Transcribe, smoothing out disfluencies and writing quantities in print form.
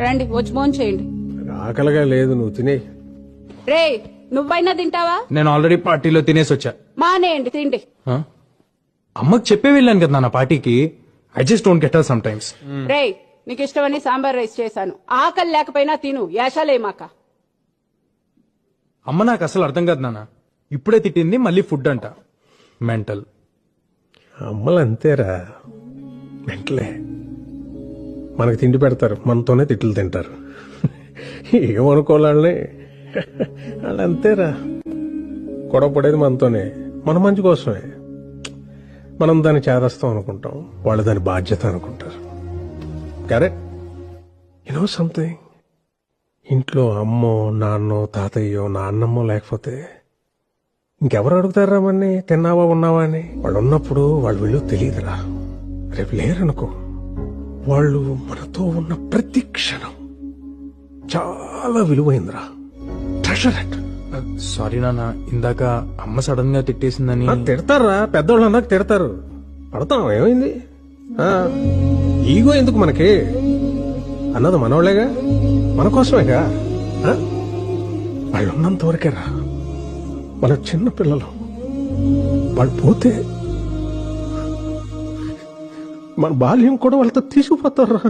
రండి వచ్చి ఫోన్ చేయండి. ఆకలిగా లేదు, నువ్వు తినే. రే నువ్వైనా తింటావా? నేను ఆల్రెడీ పార్టీలో తినేసి వచ్చా. మానేయండి తిండి. ఆ? అమ్మకి చెప్పే వెళ్ళాను కదా నా పార్టీకి. I just don't get her sometimes. రే నీకు ఇష్టమని సాంబార్ రైస్ చేశాను. ఆకలి లేకపోయినా తిను, యాషాలేమాక. అమ్మ నాకు అసలు అర్థం కాదు నాన్న. ఇప్పుడే తిట్టింది, మళ్ళీ ఫుడ్ అంట. మెంటల్. అమ్మలు అంతేరా, వెంటలే మనకు తిండి పెడతారు, మనతోనే తిట్లు తింటారు. ఏమనుకోవాలని వాళ్ళు అంతేరా. గొడవ పడేది మనతోనే, మన మంచి కోసమే. మనం దాన్ని చేదస్తాం అనుకుంటాం, వాళ్ళు దాని బాధ్యత అనుకుంటారు. కరెక్ట్. యూనో సంథింగ్, ఇంట్లో అమ్మో నాన్నో తాతయ్యో నాన్నమ్మో లేకపోతే ఇంకెవరు అడుగుతారా మన్ని తిన్నావా ఉన్నావా అని? వాళ్ళు ఉన్నప్పుడు వాళ్ళు విలువ తెలియదురా. రేపు లేరనుకో, వాళ్ళు మనతో ఉన్న ప్రతి క్షణం చాలా విలువైందిరా. Treasure it. సారీ నాన్న, ఇందాక అమ్మ సడన్ గా తిట్టేసిందని. తిడతారా, పెద్దోళ్ళు అన్నాక తిడతారు. పడతాం, ఏమైంది? ఈగో ఎందుకు మనకి? అన్నది మనోళ్లేగా, మన కోసమేగా. వాళ్ళు ఉన్నంత వరకేరా మన చిన్న పిల్లలు. వాళ్ళు పోతే మన బాల్యం కూడా వాళ్ళతో తీసుకుపోతారా.